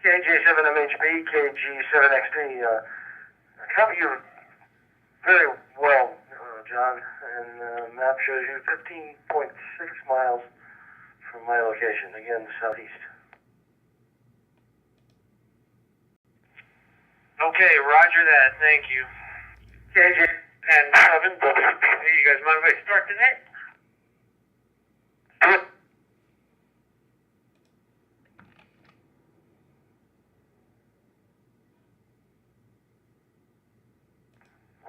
KJ7MHB, KG7XD. Cover you very well, John, and map shows you 15.6 miles from my location, again, southeast. Okay, roger that, thank you. N7WDZ's, you guys mind if I start today?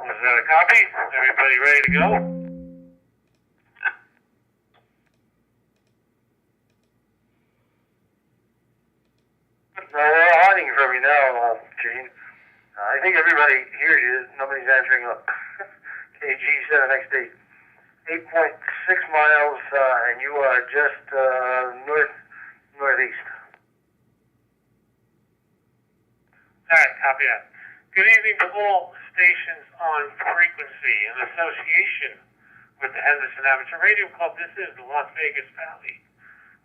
Was that a copy? Everybody ready to go? We're hiding from you now, Gene. I think everybody hears you. Nobody's answering up. KG7XD. 8.6 miles, and you are just northeast. Alright, copy that. Good evening to all stations on frequency. In association with the Henderson Amateur Radio Club, this is the Las Vegas Valley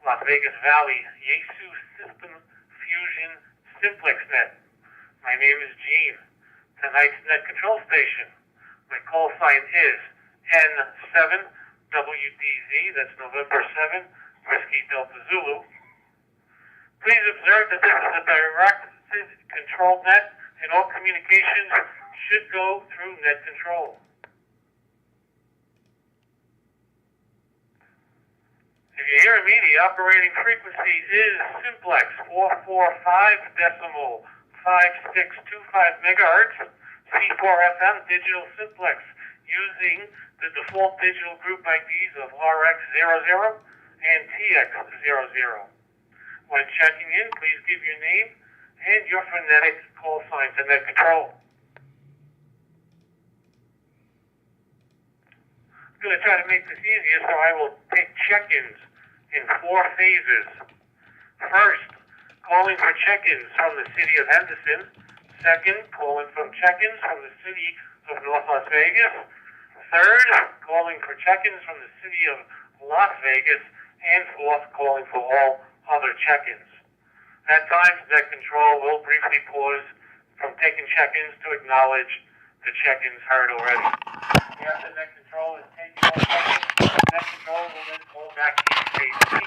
Yaesu System Fusion Simplex Net. My name is Gene. Tonight's net control station, my call sign is N7WDZ, that's November 7, Whiskey Delta Zulu. Please observe that this is a directed control net, and all communications should go through net control. If you hear me, the operating frequency is Simplex 445.5625 megahertz, C4FM digital Simplex, using the default digital group IDs of RX00 and TX00. When checking in, please give your name and your phonetic call sign to net control. I'm going to try to make this easier, so I will take check-ins in 4 phases. First, calling for check-ins from the city of Henderson. Second, calling from check-ins from the city of North Las Vegas. Third, calling for check-ins from the city of Las Vegas. And fourth, calling for all other check-ins. At times, net control will briefly pause from taking check-ins to acknowledge the check-ins heard already. After net control is taken all check-ins, net control will then call back to phase C.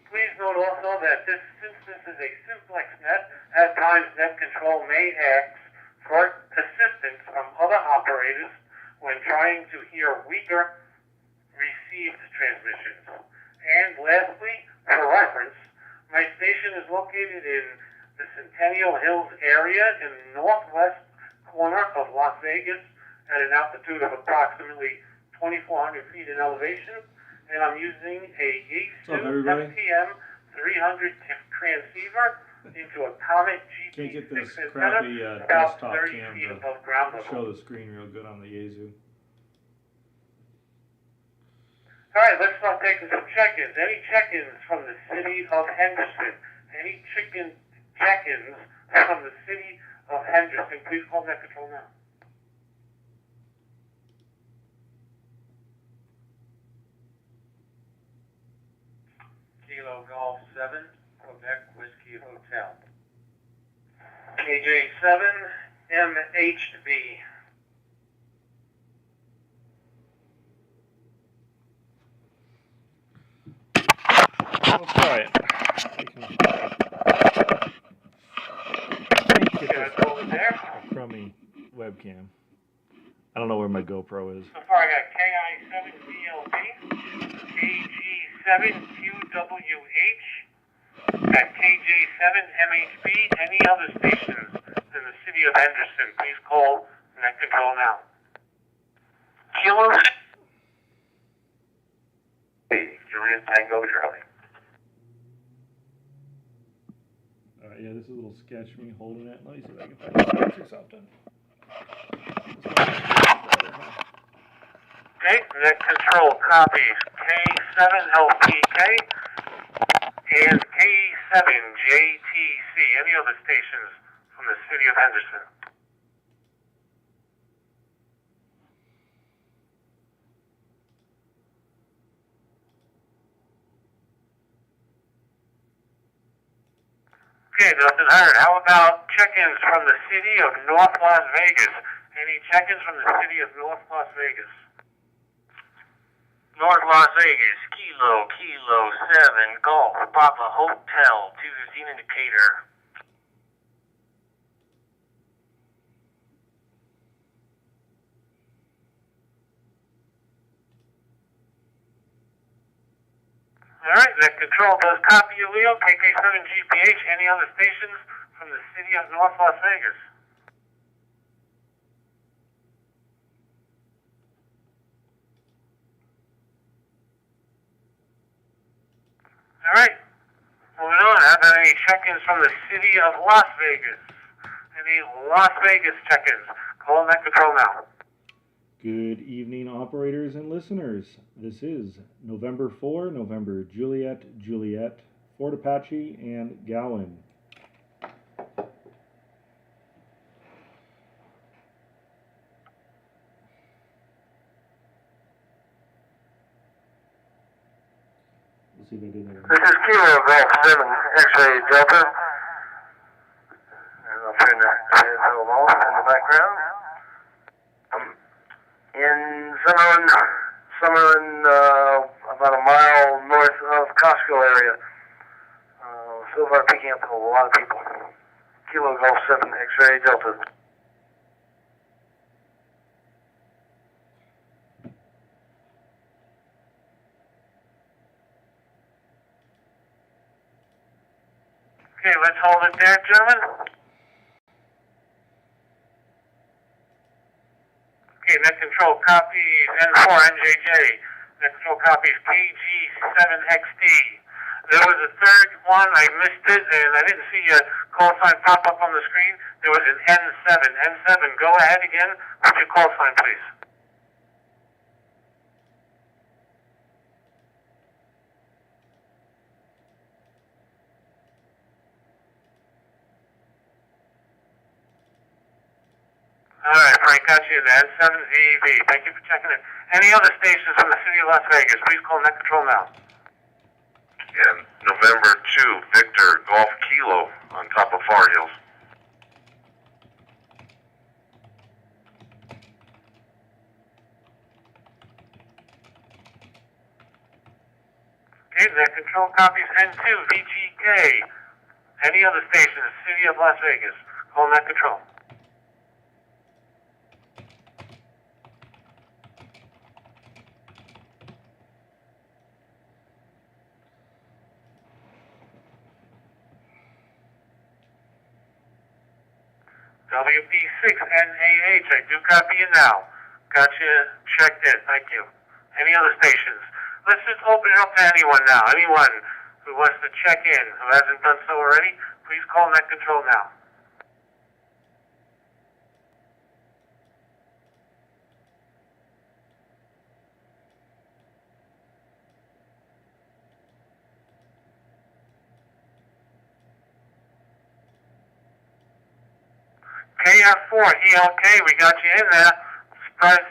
Please note also that since this is a simplex net, at times net control may ask for assistance from other operators when trying to hear weaker received transmissions. And lastly, for reference, my station is located in the Centennial Hills area in the northwest corner of Las Vegas at an altitude of approximately 2,400 feet in elevation, and I'm using a Yaesu FTM 300 transceiver into a Comet GP6 Can't get this antenna crappy about desktop 30 cam feet to above ground level. show the screen real good on the Yaesu. Alright, let's start taking some check-ins. Any check-ins from the city of Henderson? Any check-ins from the city of Henderson? Please call net control now. Kilo Golf 7, Quebec Whiskey Hotel. KJ7MHB. Let's try it. Over there. Crummy webcam. I don't know where my GoPro is. So far I got KI7DLP, KG7QWH, got KJ7MHB, any other stations in the city of Henderson, please call net control now. Kilo. Julian Tango Charlie. Yeah, this is a little sketch of me holding it. Let me see if I can find it or something. Okay, net control copies K7LPK and K7JTC. Any other stations from the city of Henderson? Okay, nothing heard. How about check-ins from the city of North Las Vegas? Any check-ins from the city of North Las Vegas? North Las Vegas, Kilo 7, Golf, Papa Hotel, 215 indicator. Alright, net control does copy you, Leo. KK7 GPH. Any other stations from the city of North Las Vegas? Alright, moving on. How about any check-ins from the city of Las Vegas? Any Las Vegas check-ins? Call net control now. Good evening, operators and listeners. This is November 4, November Juliet, Fort Apache, and Gowan. Let's see if I did that. This is Kilo Golf 7, X-ray Delta. And I'll turn the headphone off in the background. In Summerlin, about a mile north of Costco area. So far picking up a lot of people. Kilo Golf 7, X-ray Delta. Okay, let's hold it there, gentlemen. Okay, net control copies N4NJJ. Net control copies PG7XD. There was a third one, I missed it, and I didn't see a call sign pop up on the screen. There was an N7. N7, go ahead again. What's your call sign, please? Alright, Frank, got you in the N7WDZ's. Thank you for checking in. Any other stations from the city of Las Vegas? Please call net control now. And November 2, Victor, Golf Kilo on top of Far Hills. Okay, net control copies N2VGK. Any other stations, city of Las Vegas? Call net control. W7HEN, I do copy you now. Got you checked in, thank you. Any other stations? Let's just open it up to anyone now. Anyone who wants to check in, who hasn't done so already, please call net control now. KF4, ELK, we got you in there. Surprised,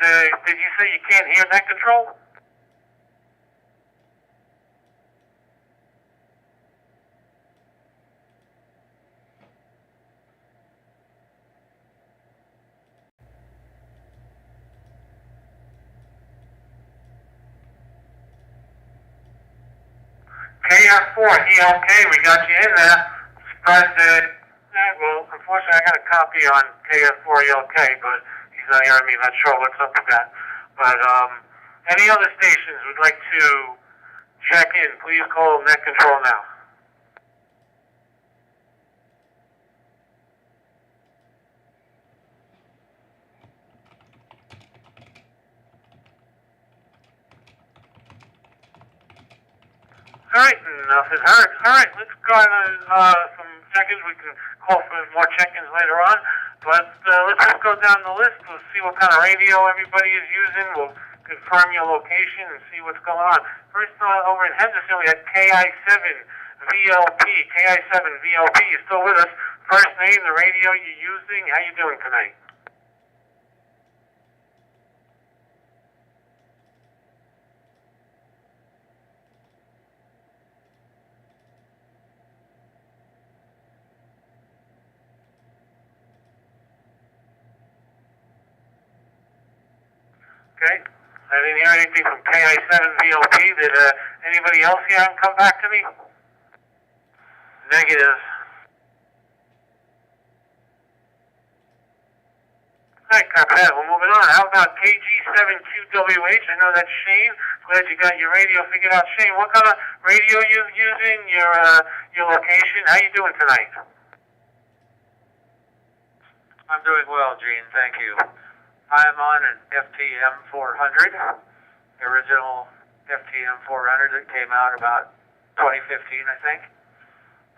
did you say you can't hear net control? KF4, ELK, we got you in there. Surprised, well, unfortunately, I got a copy on KF4ELK, but he's not hearing me. Not sure what's up with that. But any other stations would like to check in, please call net control now. All right, enough is heard. All right, let's go on some check-ins. We can call for more check-ins later on. But let's just go down the list. We'll see what kind of radio everybody is using. We'll confirm your location and see what's going on. First, over in Henderson, we had KI7VLP. KI7VLP, you still with us? First name, the radio you're using. How you doing tonight? Okay. I didn't hear anything from KI7VOP. Did anybody else here come back to me? Negative. All right, copy that. We're moving on. How about KG7QWH? I know that's Shane. Glad you got your radio figured out. Shane, what kind of radio are you using? Your location? How you doing tonight? I'm doing well, Gene. Thank you. I'm on an FTM 400, the original FTM 400 that came out about 2015, I think.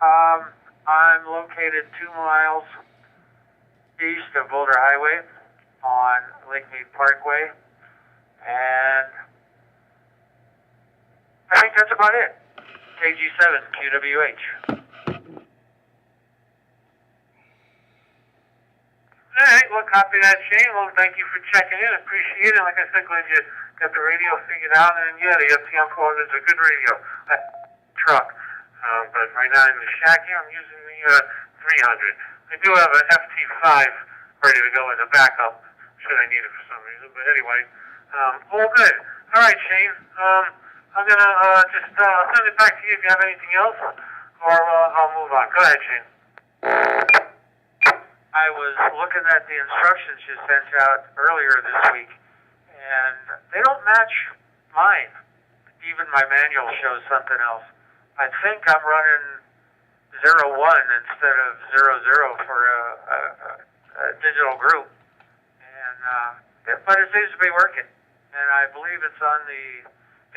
I'm located 2 miles east of Boulder Highway on Lake Mead Parkway, and I think that's about it. KG7 QWH. All right, well, copy that, Shane. Well, thank you for checking in. Appreciate it. Like I said, glad you got the radio figured out. And yeah, the FTM 400 is a good radio. Truck. But right now in the shack here, I'm using the 300. I do have an FT5 ready to go as a backup, should I need it for some reason. But anyway, all good. All right, Shane. I'm going to just send it back to you if you have anything else, or I'll move on. Go ahead, Shane. I was looking at the instructions you sent out earlier this week, and they don't match mine. Even my manual shows something else. I think I'm running 01 instead of 00 for a digital group, and but it seems to be working. And I believe it's on the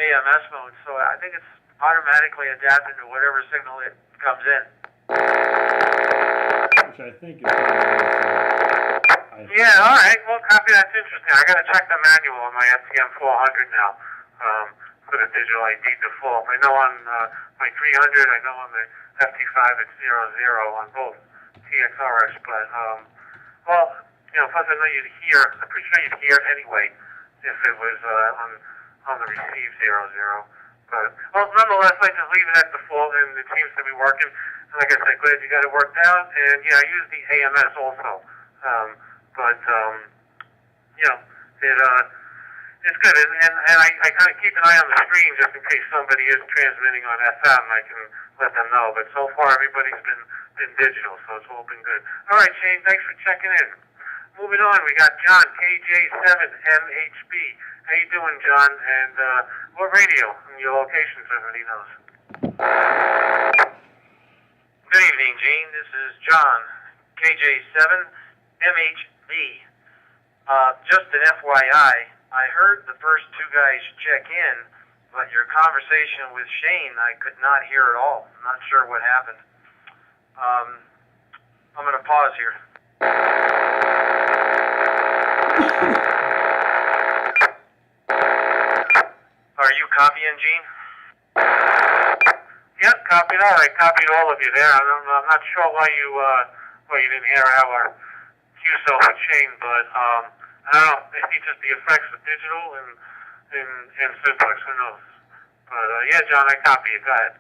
AMS mode, so I think it's automatically adapting to whatever signal it comes in. Which I think is yeah, all right. Well, copy. That's interesting. I got to check the manual on my FTM 400 now for the digital ID default. I know on my 300, I know on the FT5 it's 00 on both TXRS, but well, you know, plus I know you'd hear. I'm pretty sure you'd hear anyway if it was on the receive 00. But well, nonetheless, I just leave it at default, and it seems to be working. And like I said, glad you got it worked out. And yeah, I use the AMS also. But you know, it's good, and I kind of keep an eye on the screen just in case somebody is transmitting on FM. I can let them know. But so far, everybody's been digital, so it's all been good. All right, Shane, thanks for checking in. Moving on, we got John KJ7MHB. How you doing, John? And what radio and your location, so everybody knows. Good evening, Gene. This is John, KJ7MHB. Just an FYI, I heard the first 2 guys check in, but your conversation with Shane I could not hear at all. I'm not sure what happened. I'm going to pause here. Are you copying, Gene? Yep, copied. All right, copied all of you there. I'm not sure why you didn't hear our QSO with Shane, but I don't know. Maybe just the effects of digital and Simplex. Who knows? But yeah, John, I copy it. Go ahead.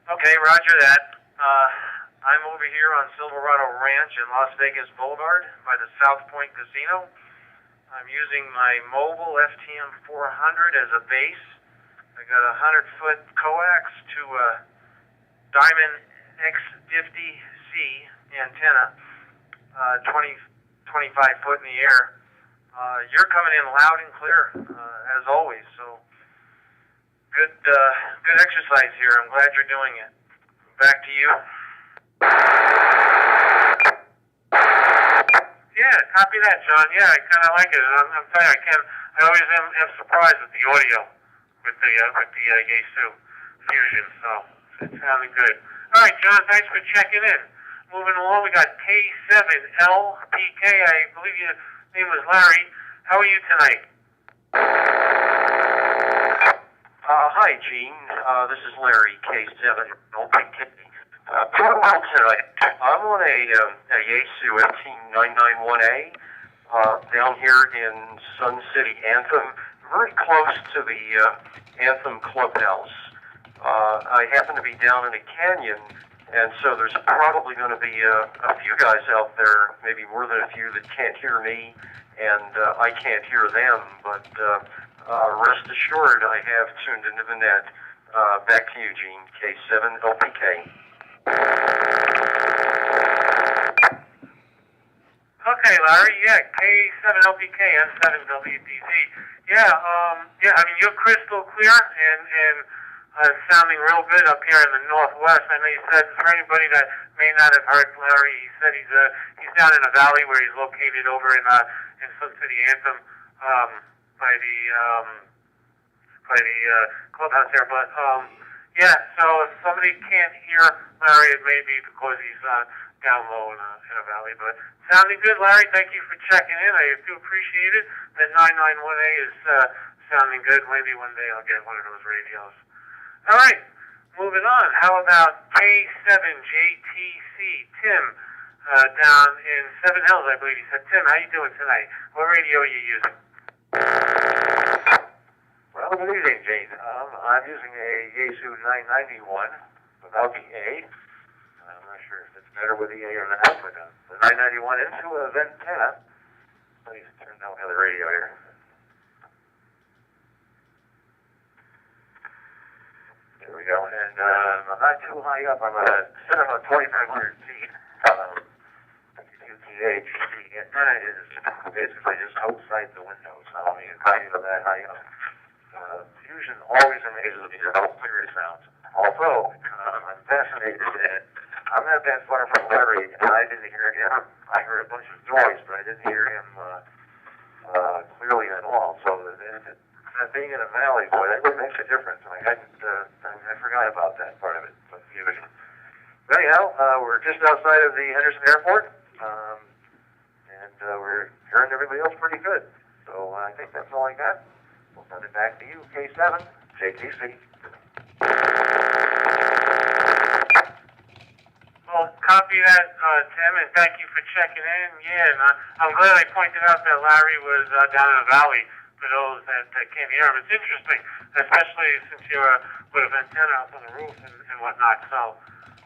Okay, roger that. I'm over here on Silverado Ranch in Las Vegas Boulevard by the South Point Casino. I'm using my mobile FTM 400 as a base. I got a 100-foot coax to a Diamond X50C antenna, 25 foot in the air. You're coming in loud and clear, as always. So good exercise here. I'm glad you're doing it. Back to you. Yeah, copy that, John. Yeah, I kind of like it. And I'm telling you, I always am surprised with the audio with the Yaesu fusion. So it's sounding good. All right, John. Thanks for checking in. Moving along, we got K7LPK. I believe your name was Larry. How are you tonight? Hi, Gene. This is Larry, K7LPK. Pretty well tonight. I'm on a Yaesu 18991A down here in Sun City, Anthem, very close to the Anthem Clubhouse. I happen to be down in a canyon And so there's probably going to be a few guys out there, maybe more than a few, that can't hear me, and I can't hear them. But rest assured, I have tuned into the net. Back to you, Gene. K7LPK. Okay, Larry. Yeah, K7LPK, N7WDZ. Yeah, I mean, you're crystal clear and sounding real good up here in the Northwest. I know you said, for anybody that may not have heard Larry, he said he's down in a valley where he's located over in Sun City Anthem, by the clubhouse there. But yeah, so if somebody can't hear Larry, it may be because he's down low in a valley. But sounding good, Larry. Thank you for checking in. I do appreciate it. The 991A is sounding good. Maybe one day I'll get one of those radios. All right, moving on. How about K7JTC, Tim, down in Seven Hills, I believe he said. Tim, how you doing tonight? What radio are you using? Well, good evening, Gene. I'm using a Yaesu 991 without the A. I'm not sure if it's better with the A or not, but the 991 into a antenna. Let me turn down the other radio here. There we go. And I'm not too high up. I'm set about 2,500 feet. QTH. The antenna is basically just outside the window, so I'm not even that high up. Fusion always amazes me at how clear it sounds. Although, I'm fascinated that I'm not that far from Larry, and I didn't hear him. I heard a bunch of noise, but I didn't hear him clearly at all. So, being in a valley, boy, that really makes a difference. And I forgot about that part of it. But anyhow, we're just outside of the Henderson Airport, and we're hearing everybody else pretty good. So I think that's all I got. We'll send it back to you, K7, JTC. Well, copy that, Tim, and thank you for checking in. Yeah, and I'm glad I pointed out that Larry was down in the valley for those that can't hear him. It's interesting, especially since you're with an antenna up on the roof and whatnot. So,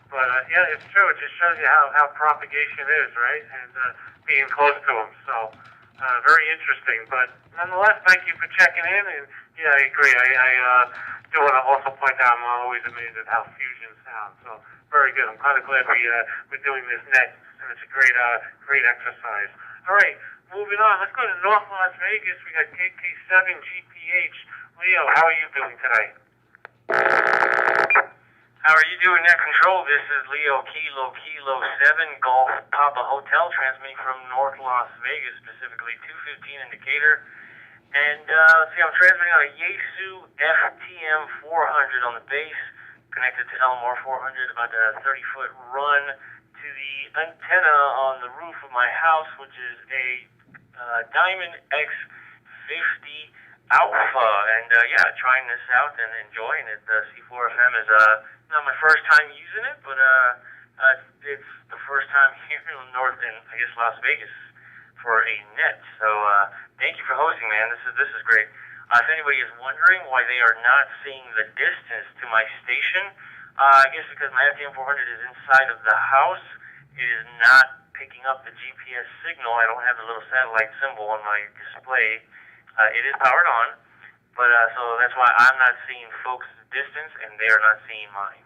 but yeah, it's true. It just shows you how propagation is, right? And being close to them. So, very interesting. But nonetheless, thank you for checking in. And yeah, I agree. I do want to also point out I'm always amazed at how fusion sounds. So, very good. I'm kind of glad we're doing this net, and it's a great exercise. All right. Moving on, let's go to North Las Vegas. We got KK7GPH. Leo, how are you doing today? How are you doing, Net Control? This is Leo Kilo 7 Golf Papa Hotel, transmitting from North Las Vegas, specifically 215 in Decatur. And let's see, I'm transmitting on a Yaesu FTM 400 on the base, connected to Elmore 400, about a 30-foot run to the antenna on the roof of my house, which is a Diamond X50 Alpha, and yeah, trying this out and enjoying it. C4FM is not my first time using it, but it's the first time here in Las Vegas for a net. So thank you for hosting, man. This is great. If anybody is wondering why they are not seeing the distance to my station, I guess because my FTM 400 is inside of the house, it is not picking up the GPS signal. I don't have the little satellite symbol on my display. It is powered on, but so that's why I'm not seeing folks' distance, and they are not seeing mine.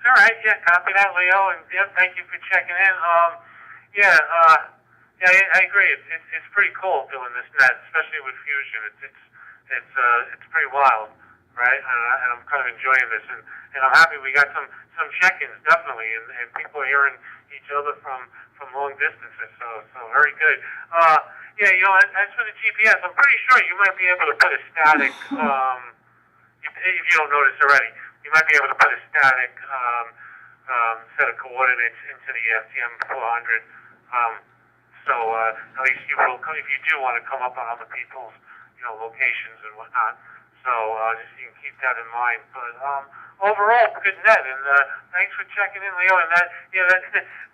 All right, yeah, copy that, Leo, and yeah, thank you for checking in. Yeah, I agree. It's pretty cool doing this net, especially with fusion. It's pretty wild, right? And I'm kind of enjoying this, and I'm happy we got some check-ins, definitely, and people are hearing each other from long distances, so very good. Yeah, as for the GPS, I'm pretty sure you might be able to put a static, if you don't notice already, you might be able to put a static set of coordinates into the FTM 400. So at least you will, if you do want to come up on other people's, locations and whatnot. So just you can keep that in mind. But overall, good net, and thanks for checking in, Leo. And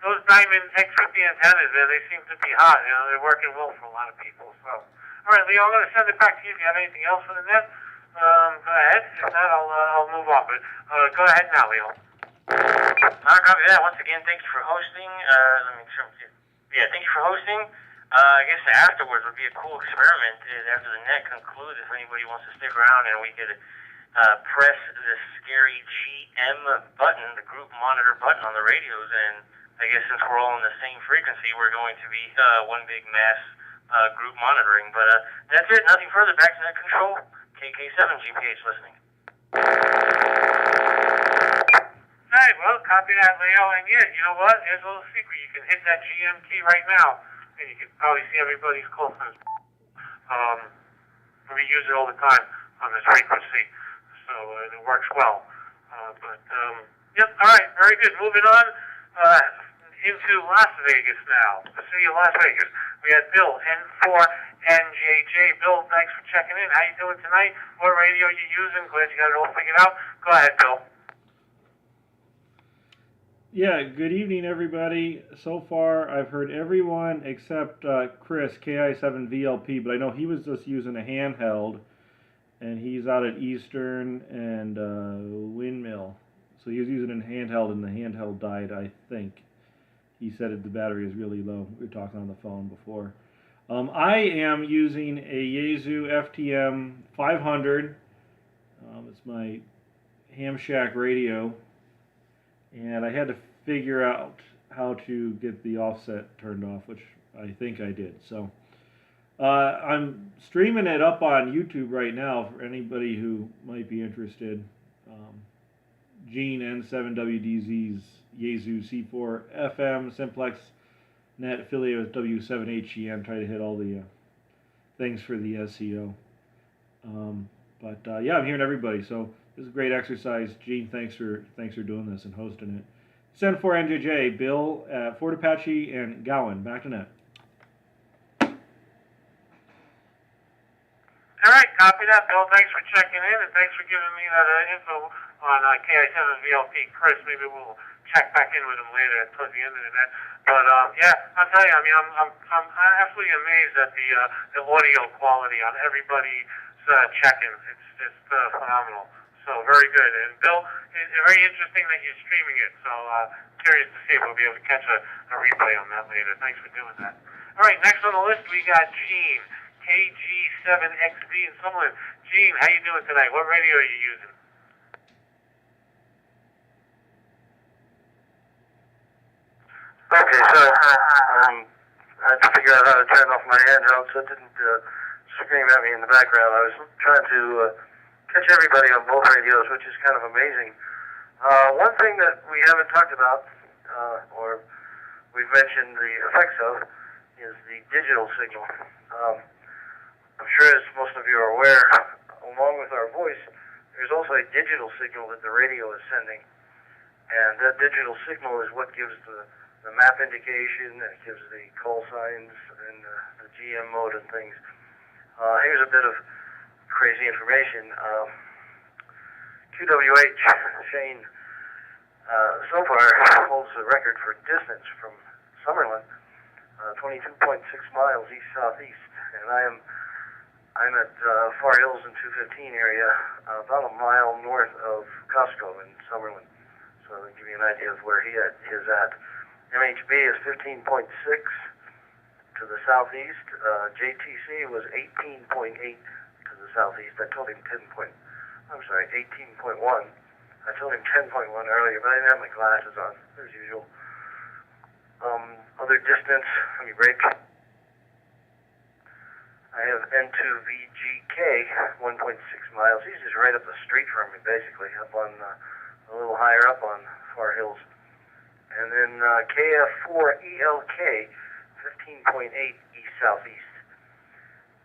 those Diamond X50 antennas there, they seem to be hot. They're working well for a lot of people. So, all right, Leo, I'm going to send it back to you. If you have anything else for the net, Go ahead. If not, I'll move on. But go ahead now, Leo. Copy that. Once again, thank you for hosting. Thank you for hosting. I guess afterwards would be a cool experiment after the net concludes if anybody wants to stick around and we could press the scary GM button, the group monitor button on the radios, and I guess since we're all on the same frequency, we're going to be one big mass group monitoring. But that's it. Nothing further. Back to net control. KK7 GPH listening. All right, well, copy that, Leo. And yeah, you know what? Here's a little secret. You can hit that GM key right now, and you can probably see everybody's call signs. We use it all the time on this frequency, so it works well. Yep, all right, very good. Moving on into Las Vegas now, the city of Las Vegas. We had Bill, N7WDZ's. Bill, thanks for checking in. How you doing tonight? What radio are you using? Glad you got it all figured out. Go ahead, Bill. Yeah, good evening, everybody. So far, I've heard everyone except Chris, KI7VLP, but I know he was just using a handheld, and he's out at Eastern and Windmill. So he was using a handheld, and the handheld died, I think. He said the battery is really low. We were talking on the phone before. I am using a Yaesu FTM 500. It's my Ham Shack radio. And I had to figure out how to get the offset turned off, which I think I did. So I'm streaming it up on YouTube right now for anybody who might be interested. Gene N7WDZ's Yaesu C4FM Simplex net affiliated with W7HEN. Try to hit all the things for the SEO. Yeah, I'm hearing everybody. So this is a great exercise. Gene, thanks for doing this and hosting it. N7WDZ's, Bill, Fort Apache, and Gowan. Back to net. All right, copy that, Bill. Thanks for checking in, and thanks for giving me that info on KI7VLP. Chris, maybe we'll check back in with him later towards the end of the net. But yeah, I'll tell you, I mean, I'm absolutely amazed at the audio quality on everybody's check-in. It's just phenomenal. So very good. And Bill, it's very interesting that you're streaming it. So curious to see if we'll be able to catch a replay on that later. Thanks for doing that. All right, next on the list we got Gene, KG7XB in Summerlin. Gene, how you doing tonight? What radio are you using? Okay, so I had to figure out how to turn off my handheld so it didn't scream at me in the background. I was trying to catch everybody on both radios, which is kind of amazing. One thing that we haven't talked about, or we've mentioned the effects of, is the digital signal. I'm sure, as most of you are aware, along with our voice, there's also a digital signal that the radio is sending. And that digital signal is what gives the map indication, and it gives the call signs and the GM mode and things. Here's a bit of crazy information. W7HEN so far holds the record for distance from Summerlin, 22.6 miles east-southeast, and I'm at Far Hills in 215 area, about a mile north of Costco in Summerlin. So to give you an idea of where he is at. MHB is 15.6 to the southeast. JTC was 18.8 to the southeast. I told him 18.1. I told him 10.1 earlier, but I didn't have my glasses on, as usual. Other distance, let me break. I have N7WDZ's 1.6 miles. He's just right up the street from me, basically, up on a little higher up on Far Hills. And then KF4ELK, 15.8 east-southeast.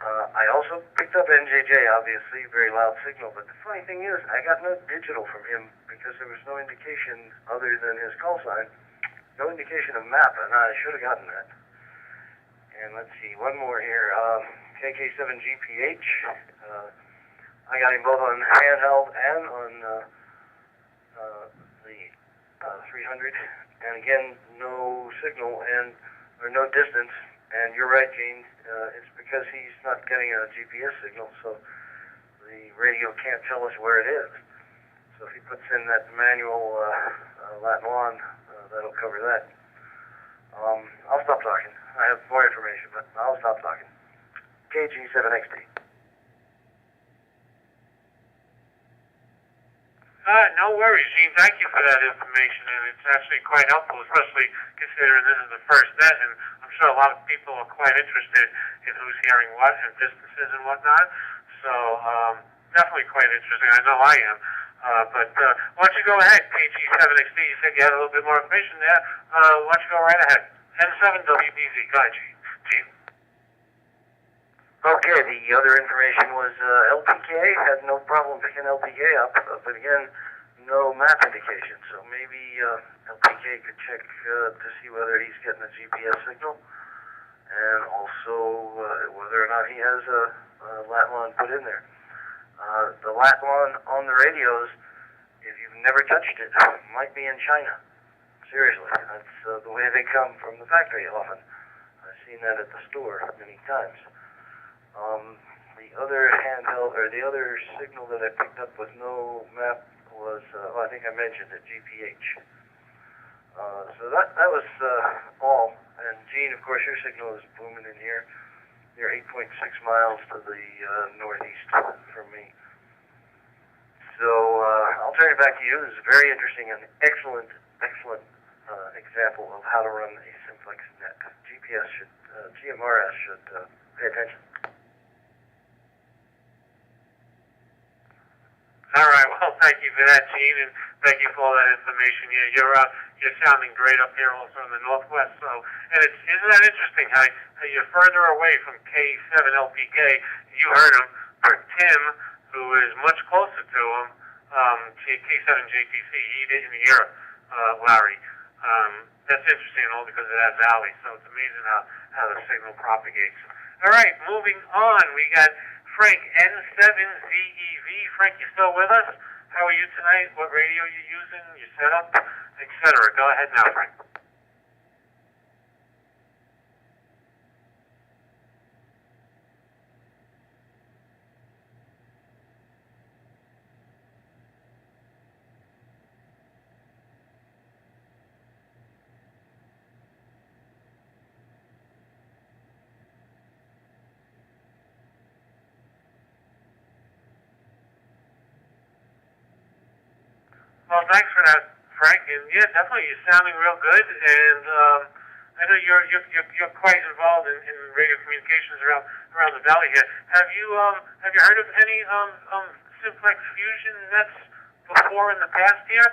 I also picked up NJJ, obviously, very loud signal, but the funny thing is, I got no digital from him because there was no indication other than his call sign, no indication of map, and I should have gotten that. And let's see, one more here, KK7GPH. I got him both on handheld and on the 300, and again, no signal or no distance. And you're right, Gene. It's because he's not getting a GPS signal, so the radio can't tell us where it is. So if he puts in that manual Latin one, that'll cover that. I'll stop talking. I have more information, but I'll stop talking. KG7XD. No worries, Gene. Thank you for that information, and it's actually quite helpful, especially considering this is the first net, and I'm sure a lot of people are quite interested in who's hearing what and distances and whatnot. So definitely quite interesting. I know I am. But why don't you go ahead, KG7XD? You said you had a little bit more information there. Why don't you go right ahead? N7WDZ. Go ahead, Gene. Okay, the other information was LPK. Had no problem picking LPK up, but again, no map indication. So maybe LPK could check to see whether he's getting a GPS signal, and also whether or not he has a Latlon put in there. The Latlon on the radios, if you've never touched it, might be in China. Seriously, that's the way they come from the factory often. I've seen that at the store many times. The other handheld, or the other signal that I picked up with no map was, I think I mentioned it, GPH. So that was all. And Gene, of course, your signal is booming in here. You're 8.6 miles to the northeast from me. So I'll turn it back to you. This is very interesting and excellent example of how to run a Simplex net. GMRS should pay attention. All right. Well, thank you for that, Gene, and thank you for all that information. Yeah, you're sounding great up here, also in the northwest. So, and isn't that interesting how you're further away from K7LPK? You heard him. For Tim, who is much closer to him, K7JPC, he didn't hear Larry. That's interesting, all because of that valley. So it's amazing how the signal propagates. All right, moving on. We got Frank, N7WDZ's. Frank, you still with us? How are you tonight? What radio are you using? Your setup, etc. Go ahead now, Frank. Well, thanks for that, Frank. And yeah, definitely, you're sounding real good. And I know you're quite involved in radio communications around the valley here. Have you heard of any Simplex fusion nets before in the past here?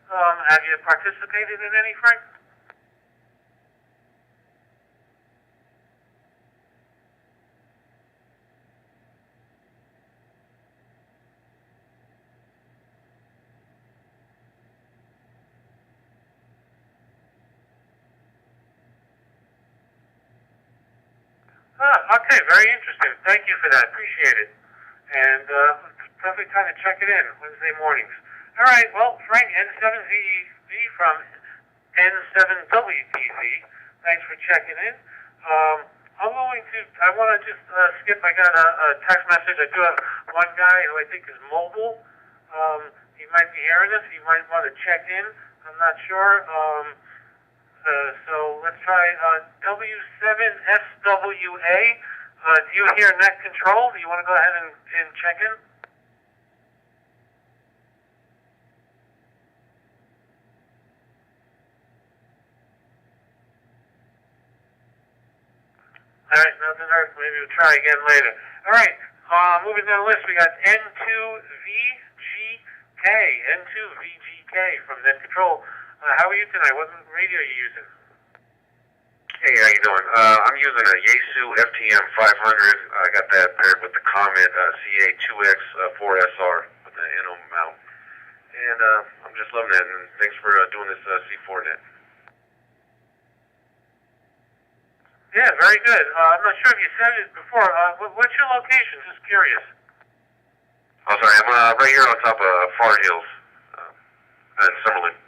Have you participated in any, Frank? Okay, very interesting. Thank you for that. Appreciate it. And perfect time to check it in Wednesday mornings. All right, well, Frank, N7WDZ from N7WDZ. Thanks for checking in. I want to just skip. I got a text message. I do have one guy who I think is mobile. He might be hearing this. He might want to check in. I'm not sure. So let's try W7SWA. Do you hear net control? Do you want to go ahead and check in? All right, nothing hurts. Maybe we'll try again later. All right, moving down the list, we got N7WDZ's from Net Control. How are you tonight? What radio are you using? Hey, how you doing? I'm using a Yaesu FTM 500. I got that paired with the Comet CA2X4SR with the NO mount. And I'm just loving it, and thanks for doing this C4 net. Yeah, very good. I'm not sure if you said it before. What's your location? Just curious. Oh, sorry. I'm right here on top of Far Hills in Summerlin.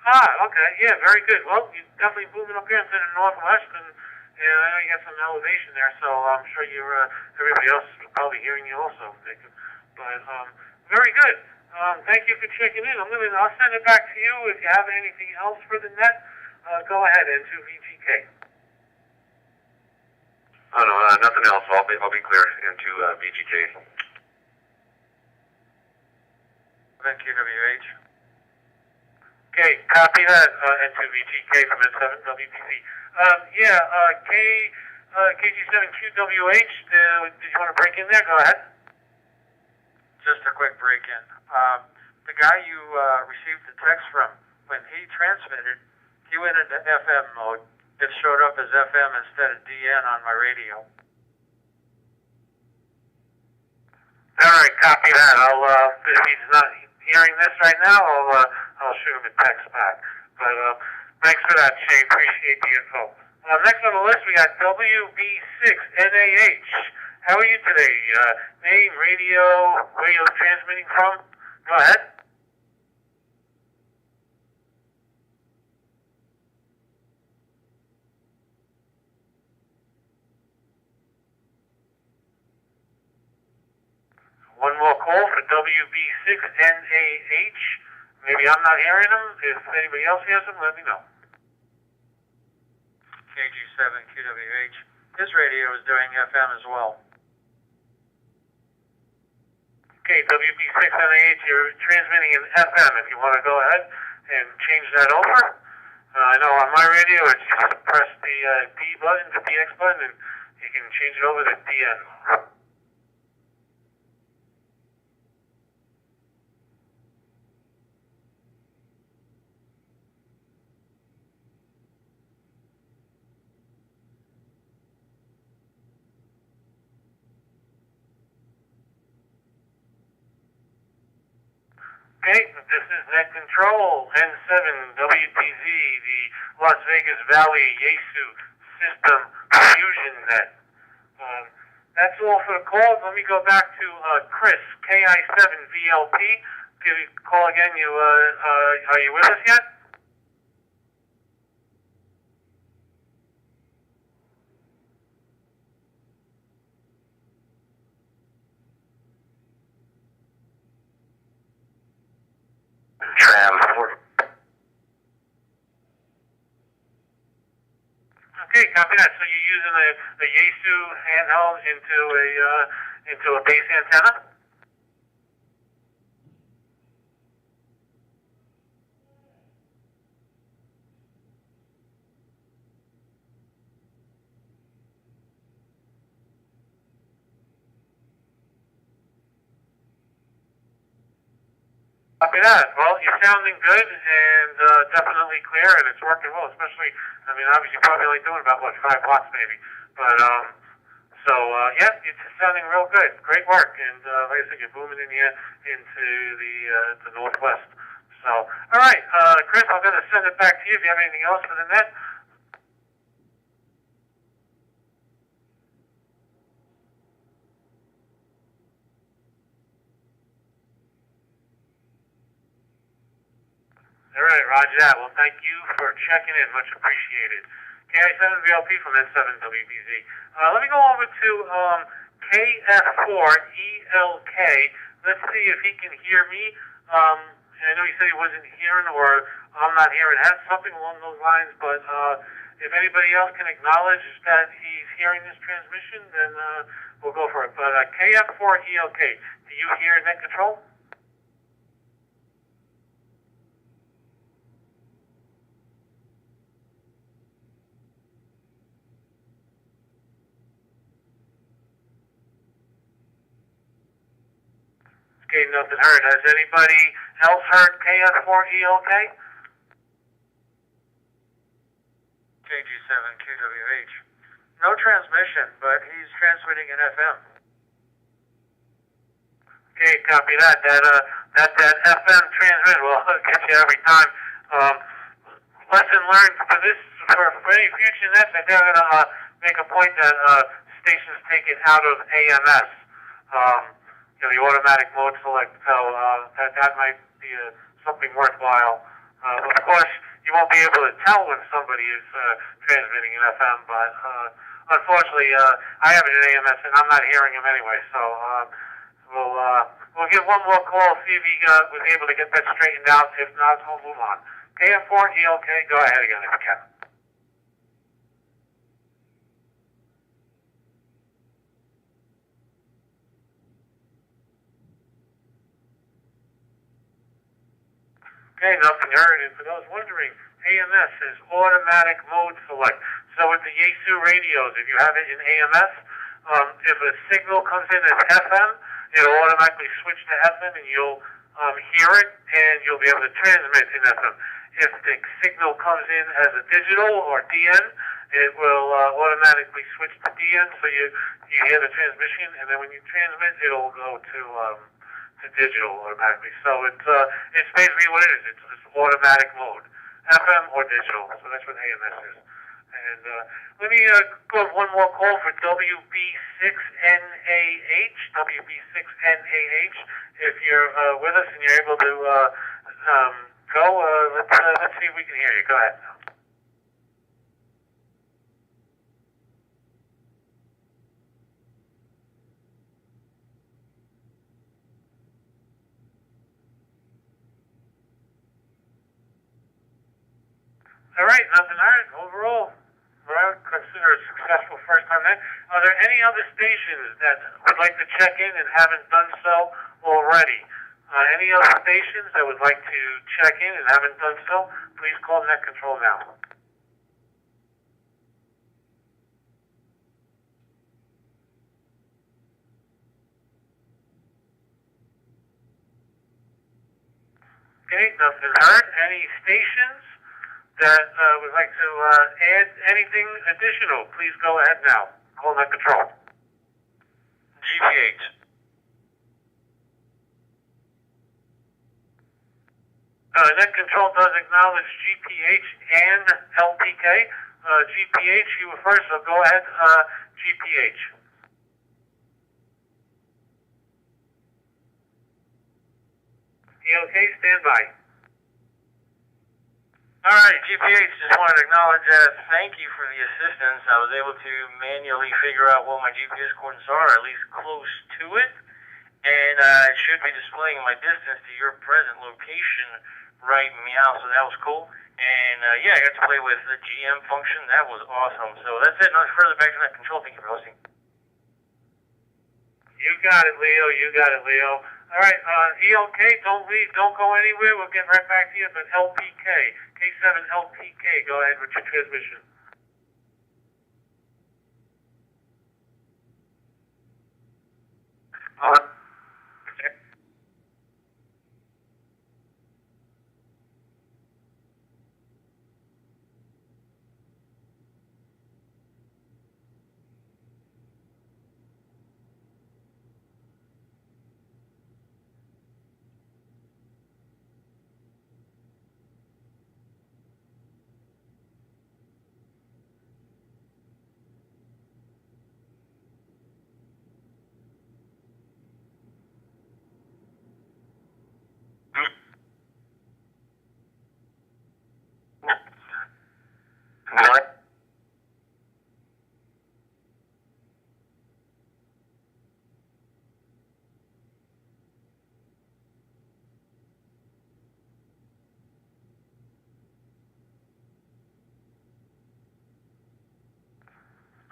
Okay. Yeah, very good. Well, you're definitely moving up here into the northwest, and and I know you got some elevation there, so I'm sure you're, everybody else is probably hearing you also. But very good. Thank you for checking in. I'll send it back to you. If you have anything else for the net, go ahead, N2VGK. Oh no, nothing else. I'll be clear into VGK. QWH. Okay, copy that, N2VGK from N7WDZ. KG7QWH, did you want to break in there? Go ahead. Just a quick break-in. The guy you received the text from, when he transmitted, he went into FM mode. It showed up as FM instead of DN on my radio. All right, copy that. If he's not hearing this right now, I'll shoot him a text back. But thanks for that, Shay. Appreciate the info. Next on the list, we got W7HEN. How are you today? Name, radio, where you're transmitting from? Go ahead. One more call for W7HEN. Maybe I'm not hearing them. If anybody else hears them, let me know. KG7QWH. His radio is doing FM as well. Okay, WB6NAH, you're transmitting in FM. If you want to go ahead and change that over. I know on my radio, it's just press the D button, the DX button, and you can change it over to DN. Okay, this is Net Control, N7WDZ, the Las Vegas Valley Yaesu System Fusion Net. That's all for the calls. Let me go back to Chris, KI7VLP. Give you a call again. Are you with us yet? Okay, copy that. So you're using a Yaesu handheld into a base antenna? Copy that. Well, you're sounding good and definitely clear, and it's working well, especially, I mean, obviously you're probably only doing about, 5 watts maybe. But, yeah, it's sounding real good. Great work. And, like I said, you're booming in here into the northwest. So, all right, Chris, I'm going to send it back to you if you have anything else for the net. All right, roger that. Well, thank you for checking in. Much appreciated. KI7VLP from N7WDZ. Let me go over to KF4ELK. Let's see if he can hear me. I know he said he wasn't hearing, or I'm not hearing. It has something along those lines, but if anybody else can acknowledge that he's hearing this transmission, then we'll go for it. But KF4ELK, do you hear net control? Okay, nothing heard. Has anybody else heard KF4ELK? KG7QWH. No transmission, but he's transmitting in FM. Okay, copy that. That FM transmit will get you every time. Lesson learned for this, for any future nets, they're going to make a point that stations take it out of AMS. The automatic mode select, so that might be something worthwhile. Of course, you won't be able to tell when somebody is transmitting in FM, but unfortunately, I have it in AMS, and I'm not hearing him anyway, so we'll give one more call, see if he was able to get that straightened out. If not, we'll move on. KF4ELK, go ahead again if you can. Okay, nothing heard. And for those wondering, AMS is automatic mode select. So with the Yaesu radios, if you have it in AMS, if a signal comes in as FM, it'll automatically switch to FM, and you'll hear it, and you'll be able to transmit in FM. If the signal comes in as a digital or DN, it will automatically switch to DN, so you hear the transmission, and then when you transmit, it'll go to digital automatically. So it's basically what it is. It's automatic mode, FM or digital. So that's what AMS is. And let me go one more call for W7HEN. W7HEN. If you're with us and you're able to go, let's see if we can hear you. Go ahead. All right, nothing heard. Overall, what I would consider a successful first time then. Are there any other stations that would like to check in and haven't done so already? Any other stations that would like to check in and haven't done so, please call Net Control now. Okay, nothing heard. Any stations that would like to add anything additional, please go ahead now. Call Net Control. GPH. Net Control does acknowledge GPH and LPK. GPH, you were first, so go ahead, GPH. ELK, stand by. All right, GPH, just wanted to acknowledge thank you for the assistance. I was able to manually figure out what my GPS coordinates are, at least close to it, and it should be displaying my distance to your present location right meow, so that was cool. And yeah, I got to play with the GM function. That was awesome. So that's it. Nothing further. Back to Net Control. Thank you for hosting. You got it, Leo. You got it, Leo. All right, ELK, don't leave, don't go anywhere. We'll get right back to you. But LPK, K7LPK, go ahead with your transmission. What?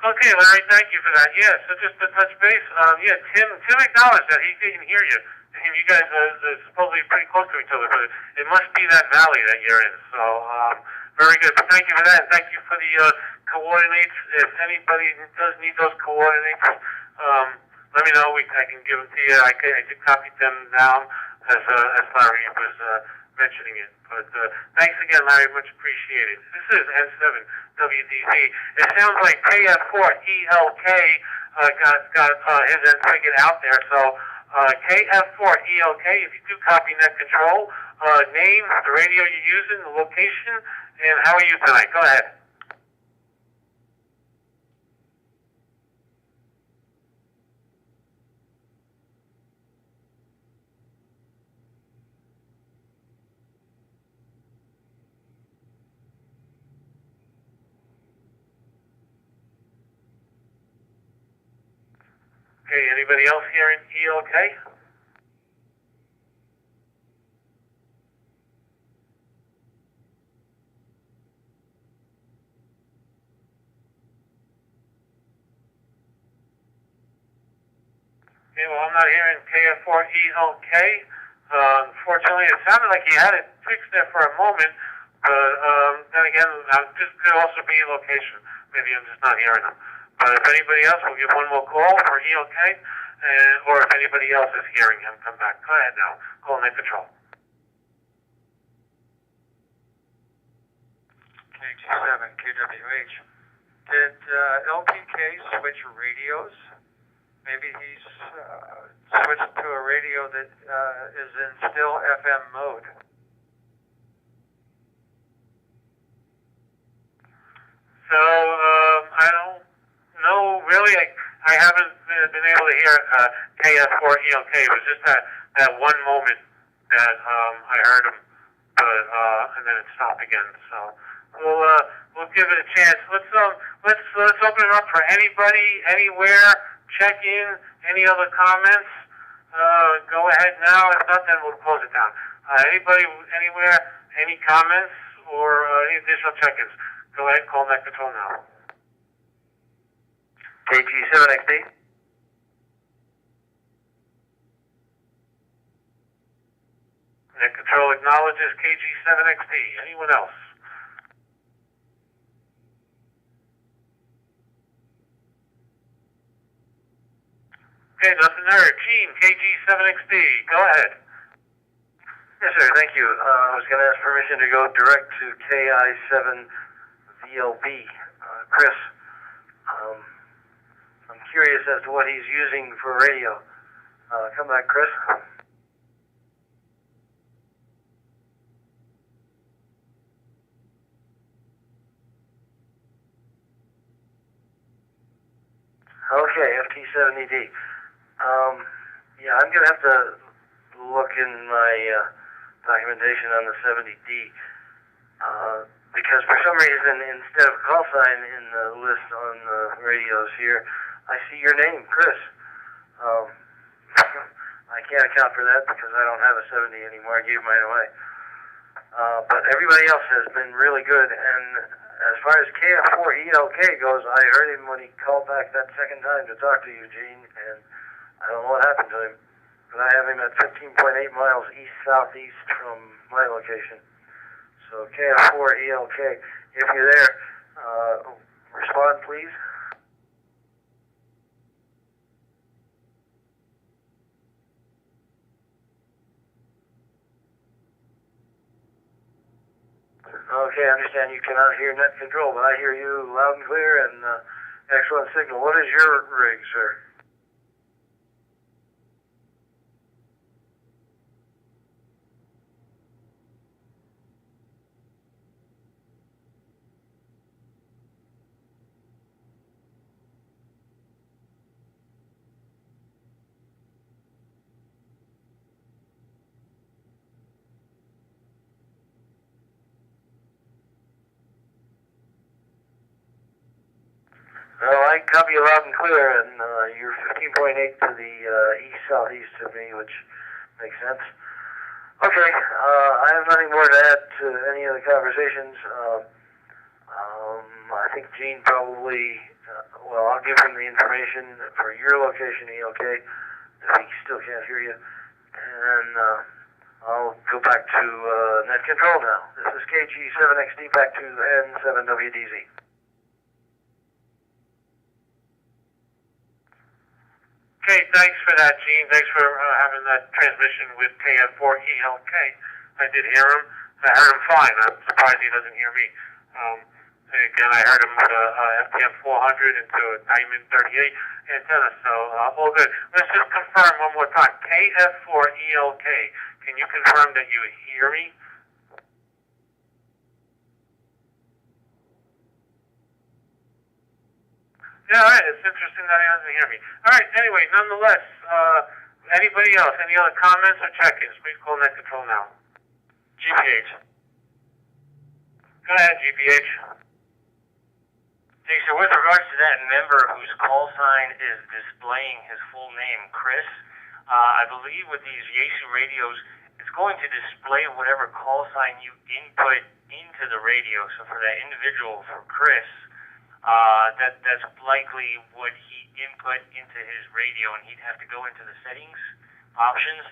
Okay, Larry, thank you for that. Yeah, so just to touch base, yeah, Tim acknowledged that he didn't hear you. And you guys are supposedly pretty close to each other, but it must be that valley that you're in. So, very good. But thank you for that, and thank you for the coordinates. If anybody does need those coordinates, let me know. I can give them to you. I did copy them down as Larry was mentioning it. But thanks again, Larry. Much appreciated. This is N7WDZ. It sounds like KF4ELK got his end figured out there. So KF4ELK, if you do copy Net Control, name, the radio you're using, the location, and how are you tonight? Go ahead. Okay, anybody else hearing E-okay? Okay, well, I'm not hearing KF4E-OK. Unfortunately, it sounded like he had it fixed there for a moment, but then again, this could also be location. Maybe I'm just not hearing him. But if anybody else, we'll give one more call for E-OK, or if anybody else is hearing him, come back. Go ahead now. Call net control. KG7, KWH. Did LPK switch radios? Maybe he's switched to a radio that is in still FM mode. So, I don't know, really. I haven't been able to hear KF4E-OK. It was just that one moment that I heard him, but and then it stopped again. So we'll give it a chance. Let's open it up for anybody, anywhere. Check in. Any other comments? Go ahead now. If not, then we'll close it down. Anybody, anywhere, any comments or any additional check-ins? Go ahead, call net control now. KG7XD. Net control acknowledges KG7XD. Anyone else? Okay, nothing heard. Gene, KG7XD, go ahead. Yes, sir. Thank you. I was going to ask permission to go direct to KI7VLP. Chris, I'm curious as to what he's using for radio. Come back, Chris. Okay, FT70D. Yeah, I'm going to have to look in my documentation on the 70D because for some reason, instead of call sign in the list on the radios here, I see your name, Chris. I can't account for that because I don't have a 70 anymore. I gave mine away. But everybody else has been really good, and as far as KF4E-OK goes, I heard him when he called back that second time to talk to you, Gene, and I don't know what happened to him, but I have him at 15.8 miles east-southeast from my location. So KF4E-OK, if you're there, respond, please. Okay, I understand you cannot hear net control, but I hear you loud and clear and excellent signal. What is your rig, sir? Well, I copy you loud and clear, and you're 15.8 to the east-southeast of me, which makes sense. Okay, I have nothing more to add to any of the conversations. I think Gene probably, well, I'll give him the information for your location, E-OK, if he still can't hear you. And I'll go back to net control now. This is KG7XD back to N7WDZ. Okay, thanks for that, Gene. Thanks for having that transmission with KF4E-OK. I did hear him. I heard him fine. I'm surprised he doesn't hear me. Again, I heard him with a FTM 400 into a Diamond 38 antenna, so all good. Let's just confirm one more time. KF4E-OK. Can you confirm that you hear me? Yeah, all right. It's interesting that he doesn't hear me. All right. Anyway, nonetheless, anybody else? Any other comments or check-ins? Please call net control now. GPH. Go ahead, GPH. Okay, so with regards to that member whose call sign is displaying his full name, Chris, I believe with these Yaesu radios, it's going to display whatever call sign you input into the radio. So for that individual, for Chris, that's likely what he input into his radio, and he'd have to go into the settings options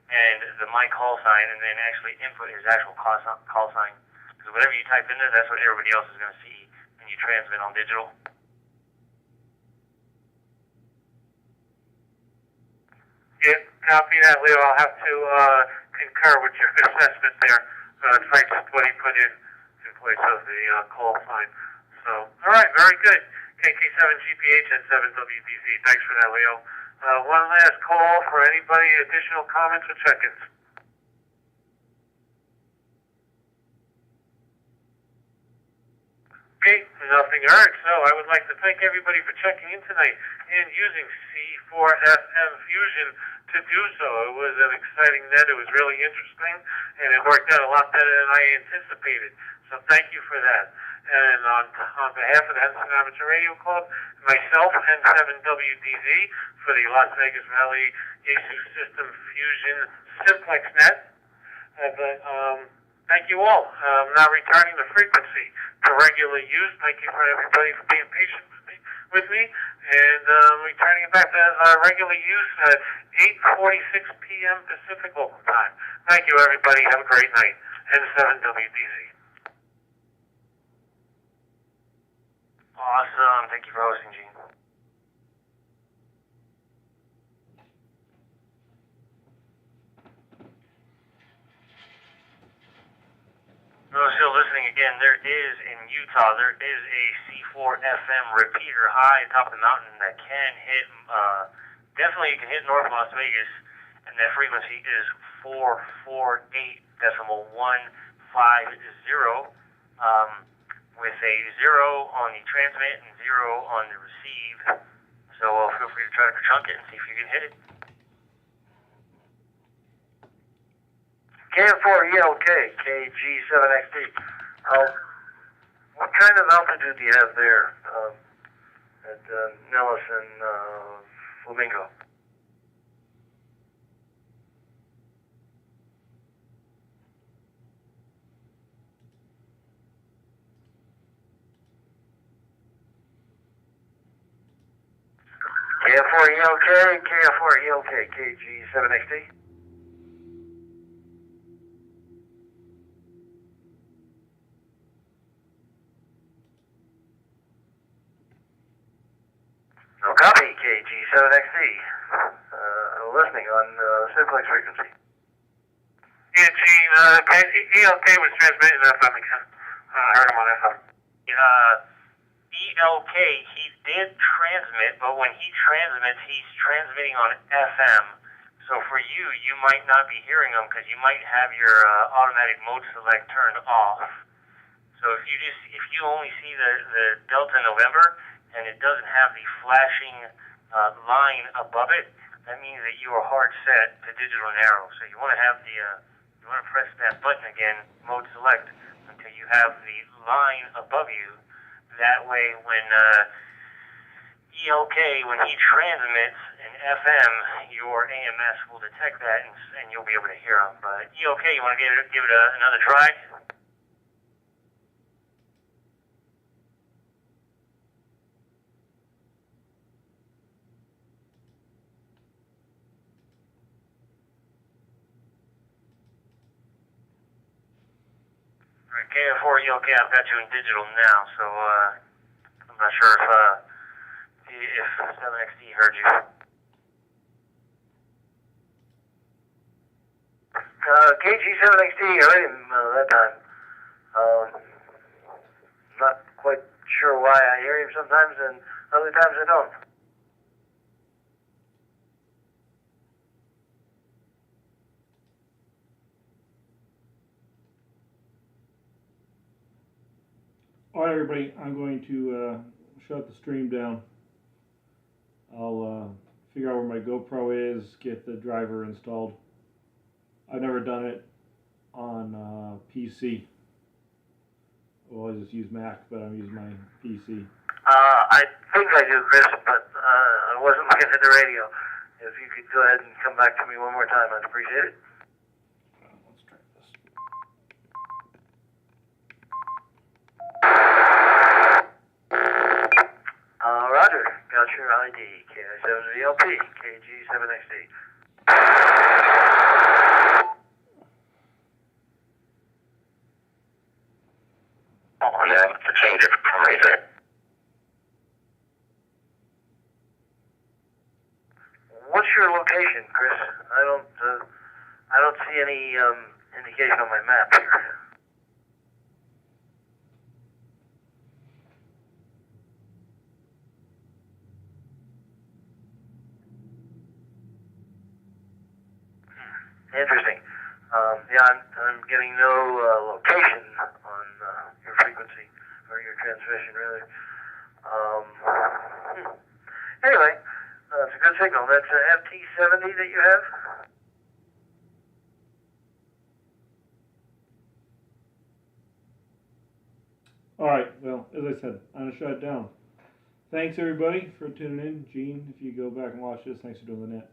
and the my call sign, and then actually input his actual call sign. Because whatever you type in there, that's what everybody else is going to see when you transmit on digital. Yeah, copy that, Leo. I'll have to concur with your assessment there. Thanks for what he put in place of the call sign. So, all right, very good. KT7GPH and 7WDZ. Thanks for that, Leo. One last call for anybody. Additional comments or check-ins? Okay, nothing heard. So I would like to thank everybody for checking in tonight and using C4FM Fusion to do so. It was an exciting net. It was really interesting, and it worked out a lot better than I anticipated. So thank you for that. And on behalf of the Henson Amateur Radio Club, myself, N7WDZ, for the Las Vegas Valley Yaesu System Fusion Simplex net, thank you all. Now returning the frequency to regular use. Thank you for everybody for being patient with me. And returning it back to regular use at 8:46 p.m. Pacific local time. Thank you, everybody. Have a great night. N7WDZ. Awesome. Thank you for hosting, Gene. Those still listening again, there is in Utah, there is a C4FM repeater high atop the mountain that can hit, definitely you can hit North Las Vegas, and that frequency is 448.150, with a 0 on the transmit and 0 on the receive. So feel free to try to chunk it and see if you can hit it. KM4ELK, KG7XD. What kind of altitude do you have there at Nellis and Flamingo? KM4ELK, KM4ELK, KG7XD. No copy, KG7XD. Listening on Simplex frequency. Yeah, Gene, ELK was transmitting FM again. I heard him on FM. ELK, he did transmit, but when he transmits, he's transmitting on FM. So for you, you might not be hearing him because you might have your automatic mode select turned off. So if you only see the Delta November and it doesn't have the flashing line above it, that means that you are hard set to digital and arrow. So you want to have you want to press that button again, mode select, until you have the line above you. That way, when ELK, when he transmits in FM, your AMS will detect that, and you'll be able to hear him. But ELK, you want to give it another try? KF4 ELK, I've got you in digital now, so I'm not sure if 7XD heard you. KG7XD, I heard him that time. Not quite sure why I hear him sometimes, and other times I don't. Alright everybody, I'm going to shut the stream down. I'll figure out where my GoPro is, get the driver installed. I've never done it on PC. Well, I just use Mac, but I'm using my PC. I think I do, Chris, but I wasn't looking at the radio. If you could go ahead and come back to me one more time, I'd appreciate it. Let's try this. Roger. Got your ID. KI7VLP, KG7XD. Oh, yeah, to change it for some reason. What's your location, Chris? I don't see any indication on my map here. Interesting. Yeah, I'm getting no location on your frequency or your transmission, really. Anyway, it's a good signal. That's a FT70 that you have? All right. Well, as I said, I'm gonna shut it down. Thanks everybody for tuning in. Gene, if you go back and watch this, thanks for doing the net.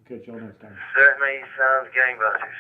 Catch y'all next time. Certainly sounds gangbusters.